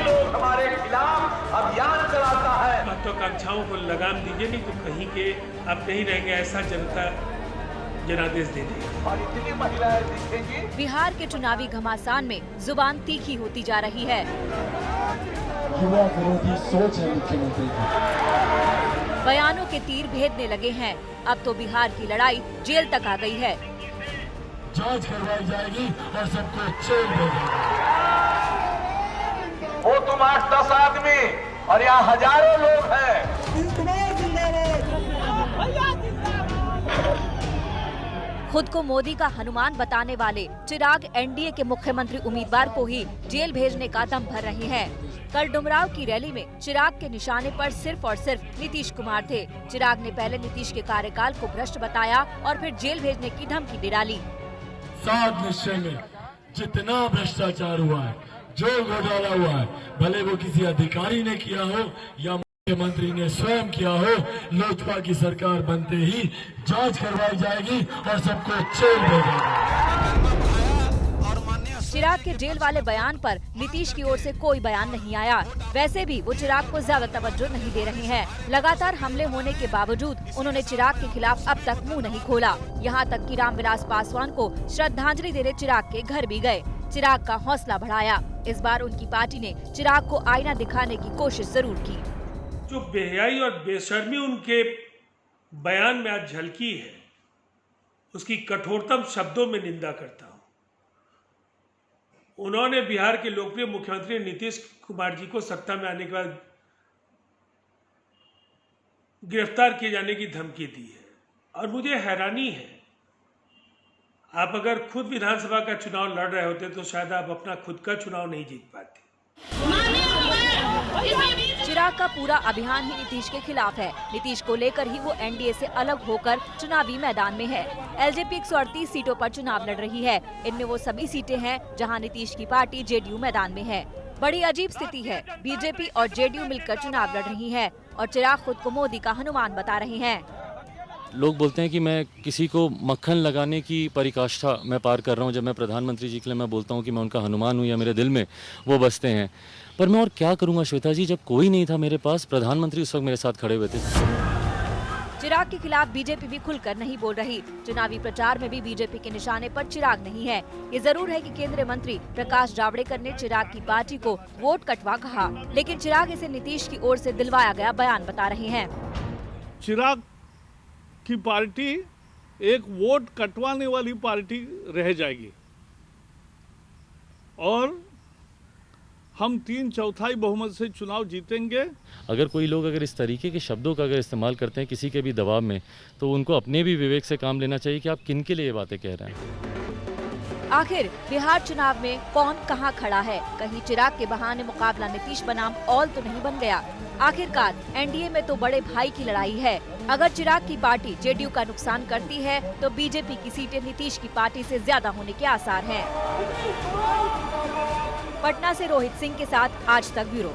लोग हमारे खिलाफ अभियान चलाता है। महत्वाकांक्षाओं को लगाम दीजिए, नहीं तो कहीं के अब नहीं रहेंगे, ऐसा जनता जनादेश दे देगी। और इतनी महिलाएं दिखेंगी। बिहार के चुनावी घमासान में जुबान तीखी होती जा रही है। युवा विरोधी सोच है मुख्यमंत्री की। बयानों के तीर भेदने लगे हैं। अब तो बिहार की लड़ाई जेल तक आ गई है। जांच करवाई जाएगी और सबको जेल भेजेंगे। वो तुम 8-10 आदमी और यहाँ हजारों लोग हैं। खुद को मोदी का हनुमान बताने वाले चिराग एनडीए के मुख्यमंत्री उम्मीदवार को ही जेल भेजने का दम भर रहे हैं। कल डुमराव की रैली में चिराग के निशाने पर सिर्फ और सिर्फ नीतीश कुमार थे। चिराग ने पहले नीतीश के कार्यकाल को भ्रष्ट बताया और फिर जेल भेजने की धमकी दे डाली। 7 निश्चय में जितना भ्रष्टाचार हुआ है, जो घोटाला हुआ है, भले वो किसी अधिकारी ने किया हो या मुख्यमंत्री ने स्वयं किया हो, लोजपा की सरकार बनते ही जांच करवाई जाएगी और सबको जेल भेजेंगे। चिराग के जेल वाले बयान पर नीतीश की ओर से कोई बयान नहीं आया। वैसे भी वो चिराग को ज्यादा तवज्जो नहीं दे रहे हैं। लगातार हमले होने के बावजूद उन्होंने चिराग के खिलाफ अब तक मुंह नहीं खोला। यहाँ तक कि रामविलास पासवान को श्रद्धांजलि देने चिराग के घर भी गए। चिराग का हौसला बढ़ाया। इस बार उनकी पार्टी ने चिराग को आईना दिखाने की कोशिश जरूर की। जो बेहयाई और बेशर्मी उनके बयान में आज झलकी है, उसकी कठोरतम शब्दों में निंदा करता हूं। उन्होंने बिहार के लोकप्रिय मुख्यमंत्री नीतीश कुमार जी को सत्ता में आने के बाद गिरफ्तार किए जाने की धमकी दी है और मुझे हैरानी है, आप अगर खुद विधानसभा का चुनाव लड़ रहे होते तो शायद आप अपना खुद का चुनाव नहीं जीत पाते। चिराग का पूरा अभियान ही नीतीश के खिलाफ है। नीतीश को लेकर ही वो एनडीए से अलग होकर चुनावी मैदान में है। एलजेपी 138 सीटों पर चुनाव लड़ रही है। इनमें वो सभी सीटें हैं जहां नीतीश की पार्टी जेडीयू मैदान में है। बड़ी अजीब स्थिति है। बीजेपी और जेडीयू मिलकर चुनाव लड़ रही है और चिराग खुद को मोदी का हनुमान बता रहे हैं। लोग बोलते हैं कि मैं किसी को मक्खन लगाने की परिकाष्ठा मैं पार कर रहा हूं। जब मैं प्रधानमंत्री जी के लिए मैं बोलता हूं कि मैं उनका हनुमान हूं या मेरे दिल में वो बसते हैं, पर मैं और क्या करूंगा श्वेता जी, जब कोई नहीं था मेरे पास। प्रधानमंत्री उस वक्त मेरे साथ खड़े हुए थे। चिराग के खिलाफ बीजेपी भी खुलकर नहीं बोल रही। चुनावी प्रचार में भी बीजेपी के निशाने पर चिराग नहीं है। ये जरूर है कि केंद्रीय मंत्री प्रकाश जावड़ेकर ने चिराग की पार्टी को वोट कटवा कहा, लेकिन चिराग इसे नीतीश की ओर से दिलवाया गया बयान बता रहे हैं। चिराग की पार्टी एक वोट कटवाने वाली पार्टी रह जाएगी और हम 3/4 बहुमत से चुनाव जीतेंगे। अगर कोई लोग अगर इस तरीके के शब्दों का अगर इस्तेमाल करते हैं किसी के भी दबाव में, तो उनको अपने भी विवेक से काम लेना चाहिए कि आप किन के लिए ये बातें कह रहे हैं। आखिर बिहार चुनाव में कौन कहां खड़ा है? कहीं चिराग के बहाने मुकाबला नीतीश बनाम ऑल तो नहीं बन गया? आखिरकार एनडीए में तो बड़े भाई की लड़ाई है। अगर चिराग की पार्टी जेडीयू का नुकसान करती है तो बीजेपी की सीटें नीतीश की पार्टी से ज्यादा होने के आसार हैं। पटना से रोहित सिंह के साथ आज तक ब्यूरो।